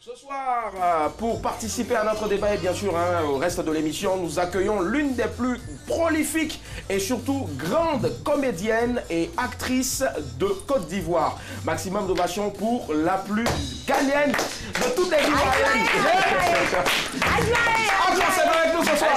Ce soir, pour participer à notre débat et bien sûr au reste de l'émission, nous accueillons l'une des plus prolifiques et surtout grandes comédiennes et actrices de Côte d'Ivoire. Maximum d'ovation pour la plus gagnante de toutes les Ivoiriennes. C'est avec nous ce soir.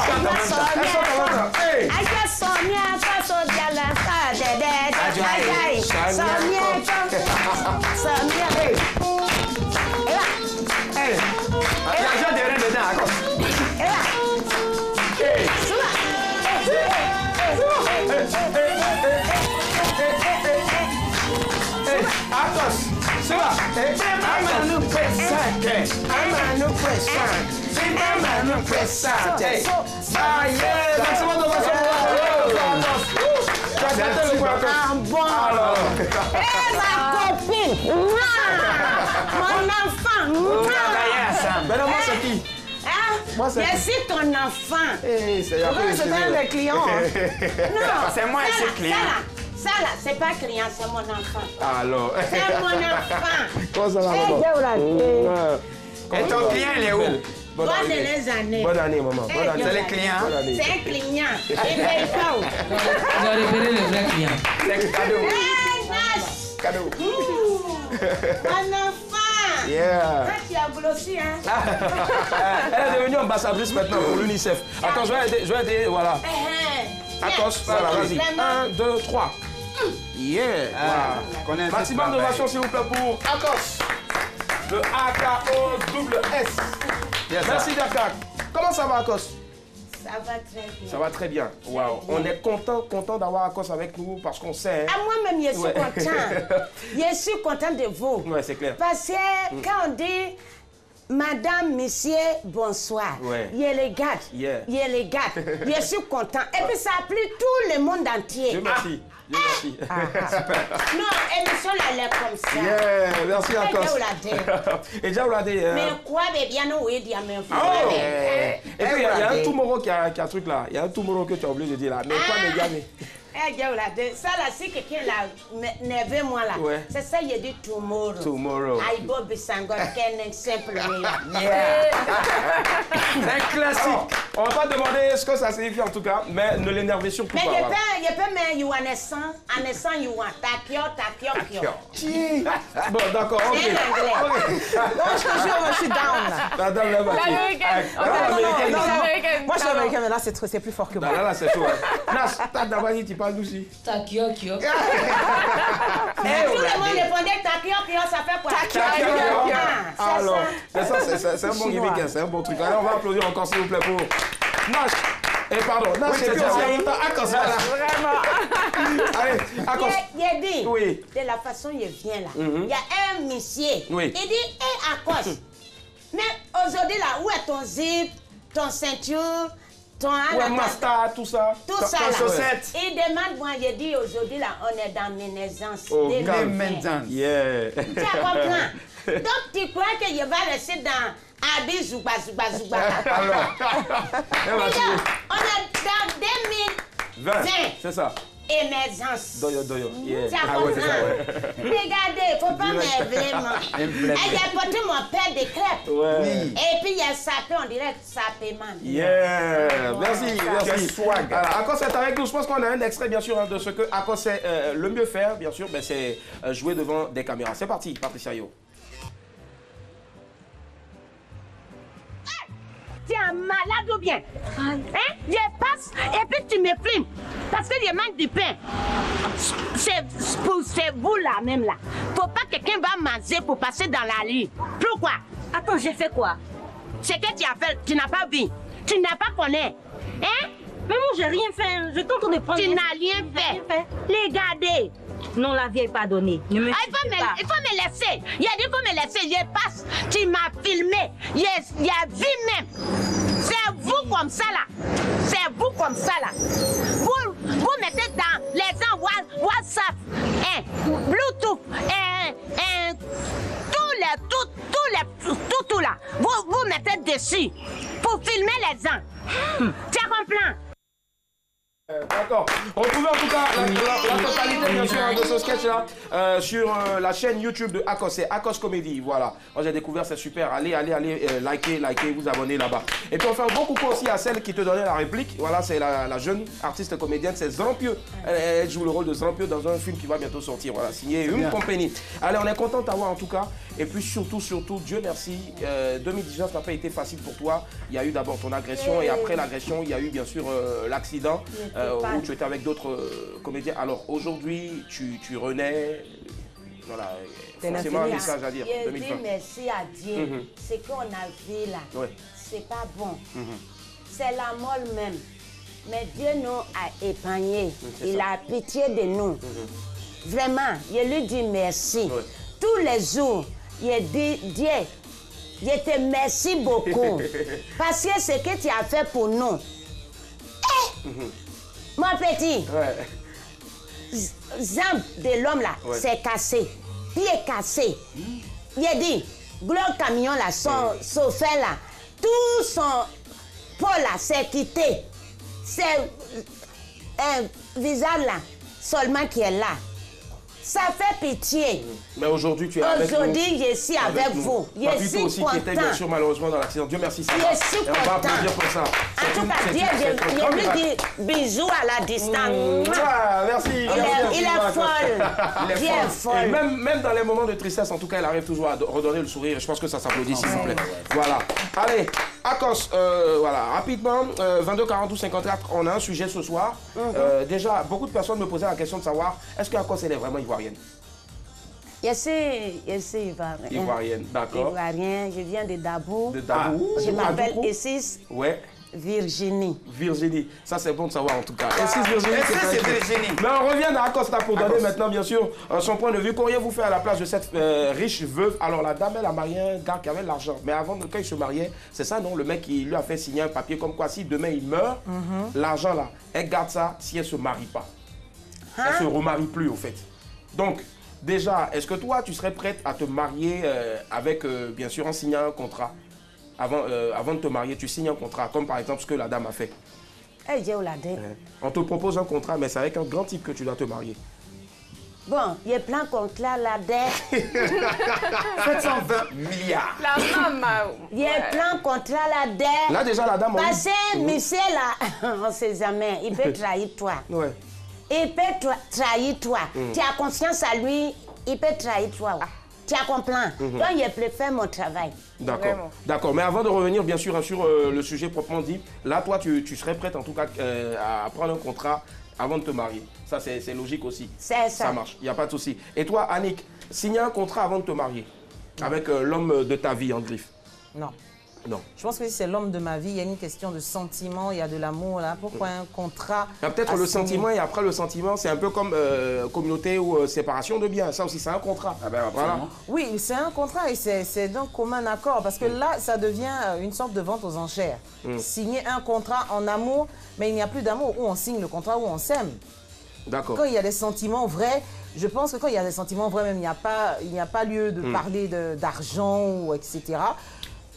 Je suis ton enfant. C'est un des clients. Non, c'est moi et c'est client. Ça là, c'est pas client, c'est mon enfant. Alors. C'est mon enfant. Comment ça va, maman? Et ton client, il est où? Bonne année. Bonne année, maman. Bonne année. C'est le client? C'est un client. Il paye pas. Vous avez repéré le vrai client. C'est cadeau. Cadeau. Mon enfant. Yeah. Ah, tu as grossi, hein? Elle est devenue ambassadrice maintenant pour l'UNICEF. Attends, je vais aider, voilà. Attends, voilà, vas-y. 1, 2, 3. Yeah. Voilà. Maximum d'ovation, s'il vous plaît, pour Akos. Le AKO-S. Merci, Dakar. Comment ça va, Akos? Ça va très bien. Ça va très bien. Wow. On est content d'avoir Akos avec nous parce qu'on sait. Ah, moi-même, je suis content. Je suis content de vous. Ouais, c'est clair. Parce que quand on dit Madame, Monsieur, bonsoir. Ouais. Il les gars. Yeah. Il les gars. Je suis content. Et puis ça a plu tout le monde entier. Dieu merci. Dieu merci. Non, émission là, elle est comme ça. Yeah, merci Akos. Et déjà, on l'a dit. Mais quoi, bien, nous, il dit à mes Et puis, il y a un Tomorrow qui a un truc là. Il y a un Tomorrow que tu as oublié de dire là. Mais quoi, mes gars, mais. Ça là, si quelqu'un là, nerveux moi là, ouais. c'est ça, il dit tomorrow. Tomorrow. Aïe, Bob Sangon, quel simple. Yeah. C'est un classique. On va pas demander ce que ça signifie en tout cas, mais ne l'énervez surtout pas. Mais je peux mettre you en naissant, you en takio. Bon, d'accord, ok. C'est anglais. Moi, je te jure, moi, je suis down. Madame la L'américaine. Moi, je suis américaine, mais là, c'est plus fort que moi. Là, c'est chaud. Nas, t'as d'abord dit, tu parles aussi. Takio. Tout le monde répondait takio, ça fait quoi? Alors, c'est un bon gimmick, c'est un bon truc. Allez, on va applaudir encore s'il vous plaît pour Nash. Et pardon, Nash, c'est bien. Akos, voilà. Vraiment. Allez, Akos. Il dit, oui. De la façon il vient là, il y a un monsieur, oui. Il dit, hé Akos, mais aujourd'hui là, où est ton zip, ton ceinture, ton master, tout ça. Tout ça là. Chaussette. Il demande, moi, je dis aujourd'hui là, on est dans ménaisance. Oh, maintenance. Yeah. Tu comprends? Donc tu crois que je vais rester dans Abi Zouba. Alors, on est dans 2020. C'est ça. Émergence. Doyo. Yeah. Tu comprends? Regardez, faut pas m'élever. Il y a porté mon père des crêpes. Ouais. Et puis il y a sapé, on dirait sapément. Yeah. Merci. Quel swag. Alors, Akos est avec nous. Je pense qu'on a un extrait, bien sûr, de ce que Akos sait le mieux faire, bien sûr, c'est jouer devant des caméras. C'est parti, Patricia Yo. Tu es malade ou bien? Hein? Je passe et puis tu me filmes. Parce que je mange du pain. C'est vous là même là. Faut pas que quelqu'un va manger pour passer dans la rue. Pourquoi? Attends, j'ai fait quoi? C'est que tu as fait, tu n'as pas vu. Tu n'as pas connu. Hein? Mais moi, j'ai rien fait. Je t'entends de prendre. Tu n'as rien fait. Regardez. Non, la vie est pardonnée. Ne me il faut me laisser. Il a dit qu'il faut me laisser. Je passe. Tu m'as filmé. Il a vu même. C'est vous comme ça là. C'est vous comme ça là. Vous mettez dans les gens WhatsApp, Bluetooth, tout là. Vous mettez dessus pour filmer les gens. Tu comprends? D'accord. Retrouvez en tout cas la totalité bien sûr de ce sketch là sur la chaîne YouTube de Akos, c'est Akos Comedy, voilà. Moi j'ai découvert, c'est super, allez, likez, vous abonnez là-bas. Et puis on fait un bon coucou aussi à celle qui te donnait la réplique, voilà, c'est la jeune artiste comédienne, c'est Zampieux. Elle joue le rôle de Zampieux dans un film qui va bientôt sortir, voilà, signé Une Compagnie. Allez, on est content de t'avoir en tout cas, et puis surtout, Dieu merci, 2019 n'a pas été facile pour toi, il y a eu d'abord ton agression, et après l'agression, il y a eu bien sûr l'accident. Où tu étais avec d'autres comédiens. Alors aujourd'hui, tu renais. Voilà, forcément un message à dire. Je dis merci à Dieu. Ce qu'on a vu là, c'est pas bon. C'est la mort même. Mais Dieu nous a épargnés. Il a pitié de nous. Vraiment, je lui dis merci. Tous les jours, je dis Dieu, je te remercie beaucoup. Parce que ce que tu as fait pour nous. Mon petit, jambe de l'homme là, c'est cassé. Pied cassé. Il a dit, gros camion là, son chauffeur là, tout son peau là, c'est quitté. C'est un visage là, seulement qui est là. Ça fait pitié. Mais aujourd'hui, tu es avec nous. Aujourd'hui, je suis avec vous. Je suis aussi content. Qui était bien sûr malheureusement dans l'accident. Dieu merci. Je suis content. On va applaudir pour ça. En tout cas, Dieu, je lui dis bisous à la distance. Merci. Il est folle. Dieu est folle. Et même dans les moments de tristesse, en tout cas, elle arrive toujours à redonner le sourire. Je pense que ça s'applaudit, s'il vous plaît. Voilà. Allez, Akos, voilà, rapidement, 22 42 54, on a un sujet ce soir. Déjà, beaucoup de personnes me posaient la question de savoir, est-ce que Akos, elle est vraiment ivoirienne? Je suis ivoirienne. Ivoirienne, d'accord. Ivoirienne, je viens de Dabou. De Dabou. Je m'appelle Essis. Ouais. Virginie. Virginie, ça c'est bon de savoir en tout cas. Essis Virginie, c'est Virginie. Mais on revient à Acosta pour donner maintenant bien sûr son point de vue. Qu'auriez-vous fait à la place de cette riche veuve? Alors la dame, elle a marié un gars qui avait de l'argent. Mais avant, quand il se mariait, c'est ça non? Le mec, il lui a fait signer un papier comme quoi si demain il meurt, l'argent là, elle garde ça si elle ne se marie pas. Elle ne se remarie plus au fait. Donc, déjà, est-ce que toi, tu serais prête à te marier avec, bien sûr, en signant un contrat? Avant de te marier, tu signes un contrat, comme par exemple ce que la dame a fait. On te propose un contrat, mais c'est avec un grand type que tu dois te marier. Bon, il y a plein de contrats là-dedans. 720 milliards. La maman. Il y a plein de contrats là-dedans. Là, déjà, la dame... Parce que monsieur là, on ne sait jamais, il peut trahir toi. Ouais. Il peut trahir toi. Tu as confiance à lui, il peut trahir toi. Tu as compris? Donc, je préfère mon travail. D'accord. D'accord. Mais avant de revenir, bien sûr, sur le sujet proprement dit, là, toi, tu serais prête, en tout cas, à prendre un contrat avant de te marier. Ça, c'est logique aussi. C'est ça. Ça marche. Il n'y a pas de souci. Et toi, Annick, signer un contrat avant de te marier avec l'homme de ta vie, en griffe? Non. Non. Je pense que si c'est l'homme de ma vie, il y a une question de sentiment, il y a de l'amour là. Pourquoi un contrat? Il y a peut-être le sentiment et après le sentiment, c'est un peu comme communauté ou séparation de biens. Ça aussi, c'est un contrat. Ah ben, voilà. Oui, c'est un contrat et c'est d'un commun accord parce que là, ça devient une sorte de vente aux enchères. Signer un contrat en amour, mais il n'y a plus d'amour où on signe le contrat, où on s'aime. D'accord. Quand il y a des sentiments vrais, je pense que quand il y a des sentiments vrais, même il n'y a pas lieu de parler d'argent ou etc.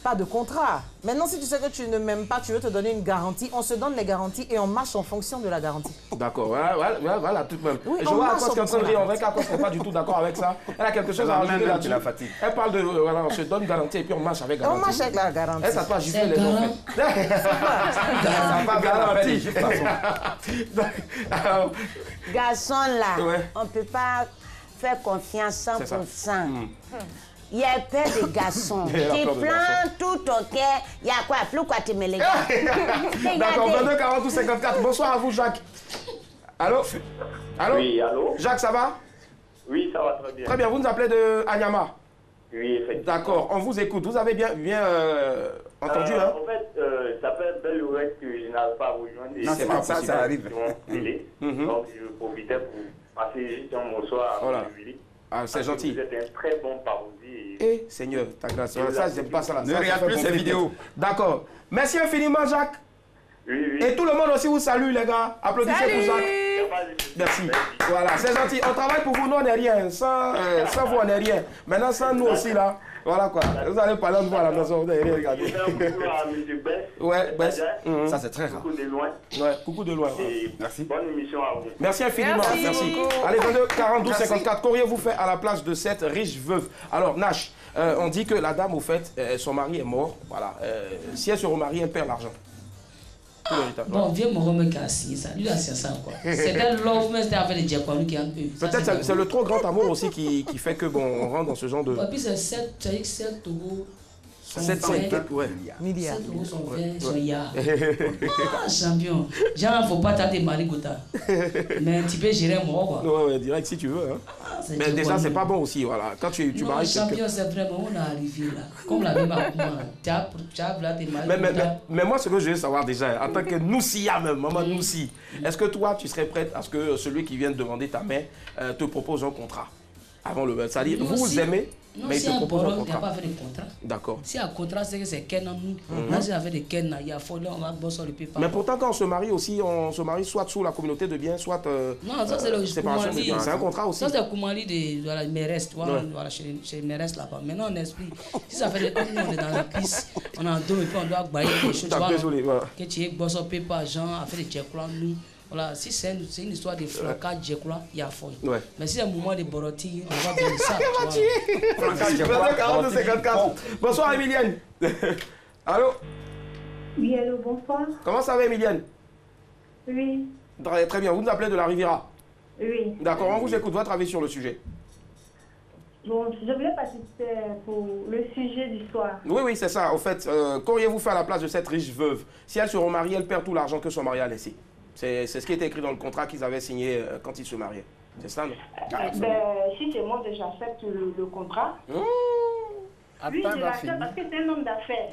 Pas de contrat. Maintenant, si tu sais que tu ne m'aimes pas, tu veux te donner une garantie, on se donne les garanties et on marche en fonction de la garantie. D'accord, voilà, tout de même. Oui, je vois Akos qui est en train de dire, on voit qu'Akos n'est pas du tout d'accord avec ça. Elle a quelque chose à rajouter là-dessus. La fatigue. Elle parle de, voilà, on se donne garantie et puis on marche avec garantie. On marche avec la garantie. Elle, ça pas gifler les gens. Ça va bien la garantie. Garçon là, on ne peut pas faire confiance 100%. Il y a peur des garçons qui plantent tout ton cœur. Il y a quoi? Pourquoi tu me les gars? D'accord, 22 40 ou 54. Bonsoir à vous, Jacques. Allô? Allô? Oui, allô? Jacques, ça va? Oui, ça va très bien. Très bien, vous nous appelez de Anyama? Oui, effectivement. D'accord, on vous écoute. Vous avez bien entendu, hein? En fait, ça fait belle oreille que je n'arrive pas à vous joindre. Non, c'est pas ça, ça arrive. Donc, je profitais pour passer juste un bonsoir à voilà. Willy. Ah, c'est gentil. Vous êtes un très bon parodie. Eh, Seigneur, ta grâce. Ça, j'aime pas ça. Ne regarde plus ces vidéos. D'accord. Merci infiniment, Jacques. Oui, oui. Et tout le monde aussi vous salue, les gars. Applaudissez pour Jacques. Merci. Voilà, c'est gentil. On travaille pour vous, nous, on n'est rien. Sans vous, on n'est rien. Maintenant, sans nous aussi, là, Voilà quoi. Vous allez parler de moi à la maison, vous allez regarder. Je fais un coucou à M. Bess. Ouais, Bess. Ça, c'est très rare. Coucou de loin. Ouais, coucou de loin. Et Merci. bonne émission à vous. Merci infiniment. Merci. Allez, 22 42 54. Qu'auriez-vous fait à la place de cette riche veuve? Alors, Nash, on dit que la dame, au fait, son mari est mort. Voilà. Si elle se remarie, elle perd l'argent. Bon, viens mon homme qui a signé ça. Lui, il a signé ça quoi. C'était love, mais c'était avec les diacones qui ont peu. Peut-être c'est le trop grand amour aussi qui fait que bon, on rentre dans ce genre de. Et puis c'est 7 euros. 700 ouais. Milliards. 7 euros sont verts, sont yard. Ah, champion. Genre, il ne faut pas t'attendre Marigota. Mais tu peux gérer moi quoi. Ouais, direct si tu veux. Hein. Mais déjà, c'est pas bon aussi. Voilà. Quand tu maries. Champion, c'est vraiment, on est arrivé là. Comme la même à moi. Tu as là tes Marigota. Mais moi, ce que je veux savoir déjà, en tant que Noussia même, maman Noussi, est-ce que toi, tu serais prête à ce que celui qui vient de demander ta main te propose un contrat avant le. C'est-à-dire, vous aimez. Non, mais si il te un propose un borom, il n'y a contrat. pas fait de contrat. D'accord. Si un contrat, c'est que c'est Ken en nous. Là, si on a fait de Ken, il y a folie, on va bosser le pépa. Mais pourtant, quand on se marie aussi, on se marie soit sous la communauté de biens, soit. Non, ça c'est le séparation de biens. C'est un contrat aussi. Ça c'est le Koumali de voilà, Mérès, tu vois, Ouais. voilà, chez Mérès là-bas. Maintenant, en esprit, si ça fait des comme nous, on est dans la piste, on est en dos et puis on doit bailler des choses. Désolé, voilà. Que tu es bossé au pépa, Jean, a fait des tchèques-là, nous. Voilà, si c'est une histoire de flancage, tchèques-là, il y a folie. Ouais. Mais si c'est un moment de boroti, on va bien ça. tu vois. 42 54. Bonsoir, Emilienne. Allô? Oui, allô, bonsoir. Comment ça va, Emilienne? Oui, Très bien. Vous nous appelez de la Riviera. oui. D'accord, on vous écoute. Votre avis sur le sujet. Bon, je voulais participer pour le sujet du soir. Oui, c'est ça. Au fait, qu'auriez-vous fait à la place de cette riche veuve? Si elle se remarie, elle perd tout l'argent que son mari a laissé. C'est ce qui était écrit dans le contrat qu'ils avaient signé quand ils se mariaient. C'est ça, non? Si c'est moi, j'accepte le contrat. Oui, je l'accepte parce que c'est un homme d'affaires.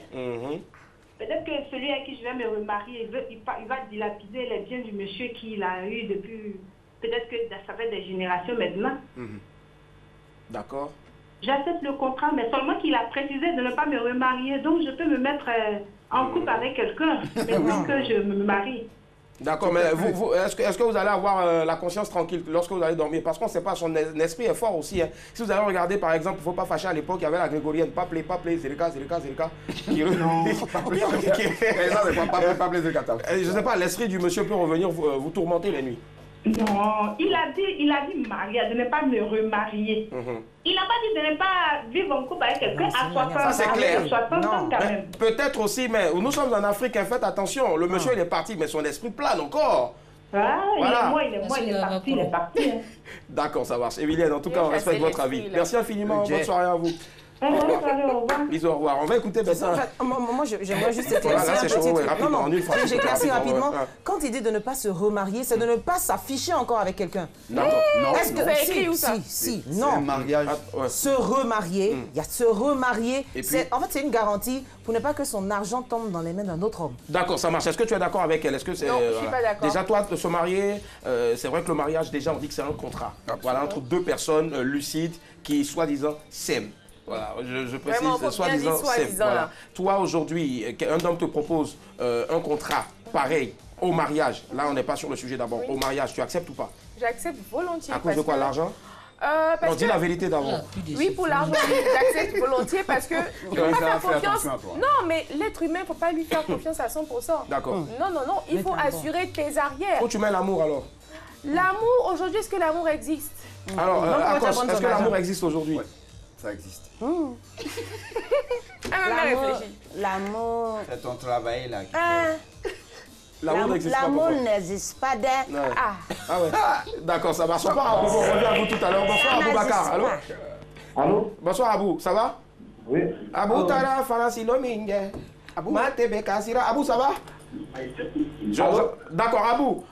Peut-être que celui à qui je vais me remarier, il va dilapider les biens du monsieur qu'il a eu depuis... Peut-être que ça fait des générations maintenant. D'accord. J'accepte le contrat, mais seulement qu'il a précisé de ne pas me remarier. Donc, je peux me mettre en couple avec quelqu'un maintenant que je me marie. D'accord, mais est-ce que vous allez avoir la conscience tranquille lorsque vous allez dormir? Parce qu'on ne sait pas, son esprit est fort aussi. Hein. Si vous allez regarder, par exemple, il ne faut pas fâcher à l'époque, il y avait la grégorienne, pas play, c'est le cas. Non, pas play, je ne sais pas, l'esprit du monsieur peut revenir vous tourmenter les nuits. Non, il a dit marier, de ne pas me remarier. Il n'a pas dit de ne pas vivre en couple avec quelqu'un à 60 ans. Ça, c'est clair. 60 ans quand même. Peut-être aussi, mais nous sommes en Afrique, hein, faites attention. Le monsieur, il est parti, mais son esprit plane encore. Ah, voilà. il est parti. Hein. D'accord, ça marche. Emilienne, en tout cas, on respecte votre avis. Merci infiniment. Bonne soirée à vous. Au revoir. Bisous, au revoir. On va écouter ça. En fait, moi, j'aimerais juste éclaircir un petit truc. Non, j'éclaircis rapidement. Quand il dit de ne pas se remarier, c'est de ne pas s'afficher encore avec quelqu'un. Non. Est-ce que c'est écrit où ça? Si, non. Se remarier, il y a se remarier. En fait, c'est une garantie pour ne pas que son argent tombe dans les mains d'un autre homme. D'accord, ça marche. Est-ce que tu es d'accord avec elle? Est-ce que c'est... Non, je suis pas d'accord. Déjà, toi, de se marier, c'est vrai que le mariage, déjà, on dit que c'est un contrat. Voilà, entre deux personnes lucides qui, soi-disant, s'aiment. Voilà, je précise, soi-disant, voilà. Toi, aujourd'hui, un homme te propose un contrat pareil au mariage. Là, on n'est pas sur le sujet d'abord. Au mariage, tu acceptes ou pas? J'accepte volontiers. À cause de quoi? L'argent? On dit la vérité d'abord. Oui, pour l'argent, j'accepte volontiers parce que il faut pas faire confiance. Non, mais l'être humain, il ne faut pas lui faire confiance à 100%. D'accord. Non, il faut assurer tes arrières. Où tu mets l'amour alors? L'amour, aujourd'hui, est-ce que l'amour existe? Alors, est-ce que l'amour existe aujourd'hui? Ça existe. L'amour. C'est ton travail là. L'amour n'existe pas d'un. Ah ouais. D'accord, ça marche. On revient à vous tout à l'heure. Bonsoir Abou Bakar. Allô? Allô? Bonsoir Abou, ça va? Oui. Abou Tara Farasilo Mingue. Abou Matebe Kasira. Abou, ça va? D'accord, Abou,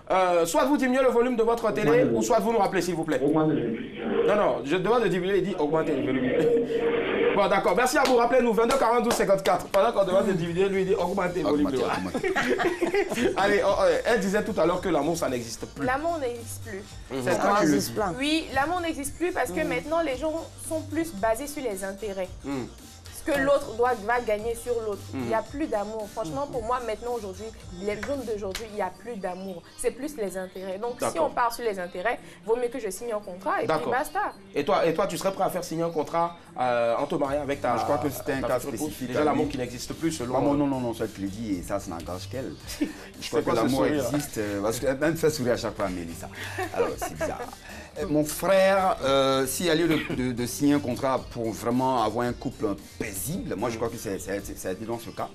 soit vous diminuez le volume de votre télé, ou soit vous nous rappelez, s'il vous plaît. Non, je demande de diminuer, il dit augmenter le volume. Bon, d'accord, merci Abou, rappelez-nous, 22 42 54. Pendant qu'on demande de diminuer, lui, il dit augmenter le volume. Allez, elle disait tout à l'heure que l'amour, ça n'existe plus. L'amour n'existe plus. C'est toi qui le dis. Oui, l'amour n'existe plus parce que maintenant, les gens sont plus basés sur les intérêts. que l'autre va gagner sur l'autre. Il n'y a plus d'amour. Franchement, pour moi, maintenant, aujourd'hui, les jeunes d'aujourd'hui, il n'y a plus d'amour. C'est plus les intérêts. Donc, si on part sur les intérêts, il vaut mieux que je signe un contrat et puis basta. Et toi, tu serais prêt à faire signer un contrat en te mariant avec ta... Je crois que c'était un cas spécifique. Déjà, l'amour qui n'existe plus, selon... Non, ça te le dis, et ça n'engage qu'elle. Je crois que l'amour existe, parce qu'elle me fait sourire à chaque fois, Mélissa. Alors, c'est bizarre. Mon frère, s'il y a lieu de signer un contrat pour vraiment avoir un couple paisible, moi je crois que c'est dans ce cas.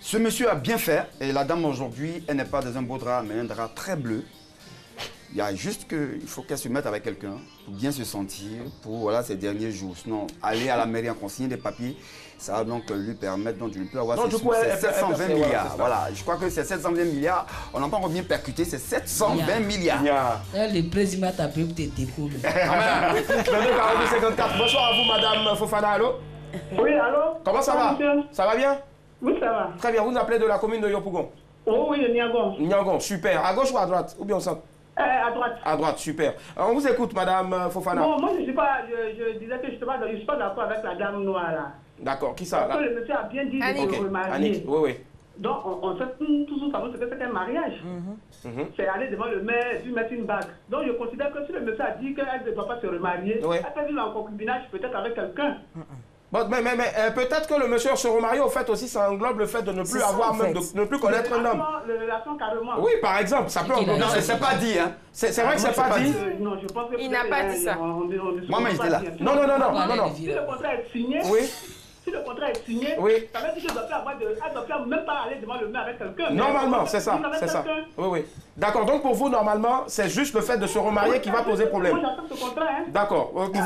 Ce monsieur a bien fait, et la dame aujourd'hui, elle n'est pas dans un beau drap, mais un drap très bleu. Il y a juste qu'il faut qu'elle se mette avec quelqu'un pour bien se sentir pour ces derniers jours. Sinon, aller à la mairie en consigner des papiers, ça va donc lui permettre, donc il peut avoir ses sous. C'est 720 milliards. Voilà, je crois que c'est 720 milliards. On n'a pas encore bien percuté, c'est 720 milliards. Le président t'a pris pour tes découps. Bonsoir à vous, madame Fofana. Allô? Oui, allô? Comment ça va? Ça va bien? Oui, ça va. Très bien, vous nous appelez de la commune de Yopougon? Oh oui, de Niagon. Niagon, super. À gauche ou à droite? Ou bien au centre? À droite. À droite, super. On vous écoute, madame Fofana. Bon, moi, je disais que je ne suis pas d'accord avec la dame noire, là. D'accord, qui ça? Parce que le monsieur a bien dit de se remarier. Annick, oui. Donc, on sait toujours savoir ce que c'est un mariage. C'est aller devant le maire, lui mettre une bague. Donc, je considère que si le monsieur a dit qu'elle ne doit pas se remarier, elle peut vivre en concubinage peut-être avec quelqu'un. Bon, mais peut-être que le monsieur se remarie, au fait aussi, ça englobe le fait de ne plus avoir, même de ne plus connaître un homme. Les relations carrément. Oui, par exemple, ça peut englober. Non, c'est pas dit, hein. C'est vrai que c'est pas dit. Non, je pense que il n'a pas dit ça. Moi, j'étais là. Non. Si le contrat est signé, si le contrat est signé, ça veut dire qu'elle ne doit même pas aller devant le maire avec quelqu'un. Normalement, c'est ça. Oui. D'accord, donc pour vous, normalement, c'est juste le fait de se remarier qui va poser problème. Moi, j'attends ce contrat, hein. D'accord. Vous avez...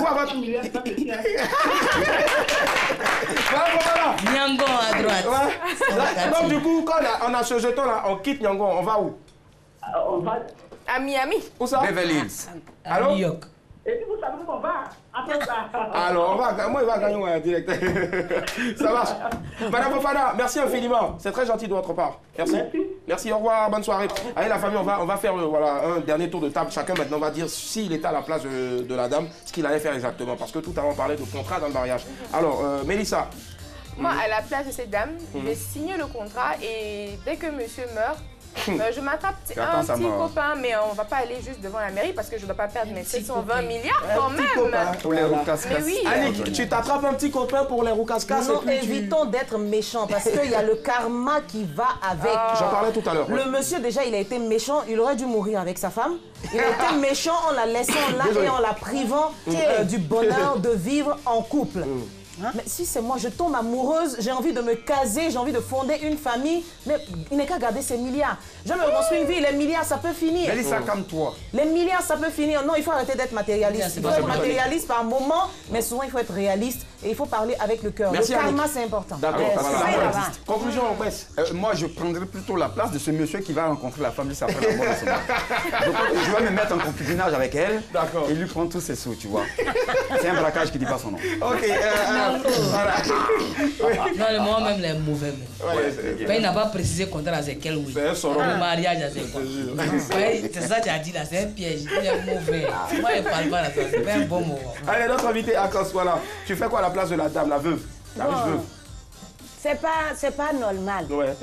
Niagon à droite. Donc du coup, quand on a ce jeton-là, on quitte Niagon, on va où? On va... À Miami. Où ça? Beverly Hills. À New York. Et puis vous savez où on va après ça. Alors, moi, il va gagner un direct. Ça marche. Madame Fofana, merci infiniment. C'est très gentil de votre part. Merci, au revoir, bonne soirée. Allez, la famille, on va faire un dernier tour de table. Chacun maintenant va dire s'il était à la place de la dame, ce qu'il allait faire exactement. Parce que tout à l'heure, on parlait de contrat dans le mariage. Alors, Mélissa. Moi, à la place de cette dame, je vais signer le contrat et dès que monsieur meurt, je m'attrape un petit copain, mais on ne va pas aller juste devant la mairie parce que je ne dois pas perdre mes 720 milliards quand même. Pour les roucascas. Mais oui. Annick, tu t'attrapes un petit copain pour les roucascas. Non, évitons d'être méchants parce qu'il y a le karma qui va avec. J'en parlais tout à l'heure. Le monsieur, déjà, il a été méchant. Il aurait dû mourir avec sa femme. Il a été méchant en la laissant là et en la privant du bonheur de vivre en couple. Mais si c'est moi, je tombe amoureuse, j'ai envie de me caser, j'ai envie de fonder une famille, mais il n'est qu'à garder ses milliards. Je me construis une vie, les milliards, ça peut finir. Mélissa, calme-toi. Les milliards, ça peut finir. Non, il faut arrêter d'être matérialiste. Il faut être matérialiste par moment, mais souvent, il faut être réaliste et il faut parler avec le cœur. Le karma, c'est important. D'accord. Conclusion, on baisse. Moi, je prendrais plutôt la place de ce monsieur qui va rencontrer la femme juste après la mort de son mari. Je vais me mettre en concubinage avec elle et lui prendre tous ses sous, tu vois. C'est un braquage qui ne dit pas son nom. Ok. Non, moi-même, les mauvais. Mais il n'a pas précisé contrat c'est quel oui. Le mariage, c'est quoi? C'est ça que tu as dit là, c'est un piège. Il est mauvais. Moi, je ne parle pas de ça, c'est pas un bon mot. Allez, notre invité, Akos, voilà. Tu fais quoi à la place de la dame, la veuve? La riche veuve. C'est pas normal. Ouais.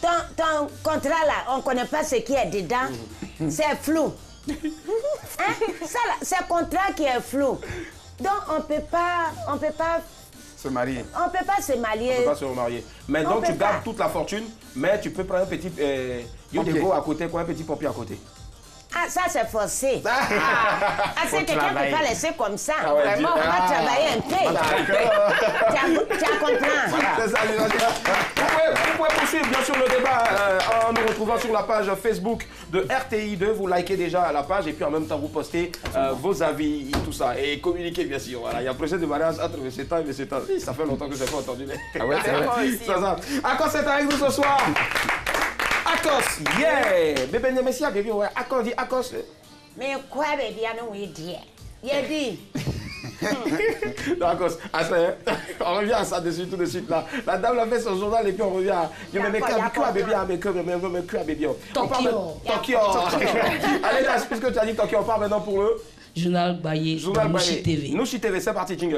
Ton contrat là, on ne connaît pas ce qui est dedans. C'est flou. C'est le contrat qui est flou. Donc on peut pas se marier. On peut pas se marier. On peut pas se remarier. Mais donc tu gardes toute la fortune, mais tu peux prendre un petit yodego à côté, quoi, un petit pompier à côté. Ah, ça c'est forcé. C'est quelqu'un qui va laisser comme ça. Vraiment, on va travailler un peu. Tu as compris. C'est ça, vous pouvez poursuivre bien sûr le débat en nous retrouvant sur la page Facebook de RTI2. Vous likez déjà la page et puis en même temps vous postez vos avis, tout ça. Et communiquez bien sûr. Voilà. Il y a un projet de mariage entre M. Tan et M. Tan. Ça fait longtemps que je n'ai pas entendu. Ah ouais, c'est vrai. Ça. Akos est avec nous ce soir. Akos, yeah! Bébé Nemesia, bébé, ouais. Akos dit Akos. Mais quoi, bébé, on nous dit? Il a dit. Akos, on revient à ça dessus tout de suite là. La dame l'a fait son journal et puis on revient à. Je me mets à bébé, à bébé. Tokyo. Allez, là, puisque tu as dit Tokyo, on part maintenant pour le. Journal Baye, Nouchi TV. Nouchi TV, c'est parti, jingle.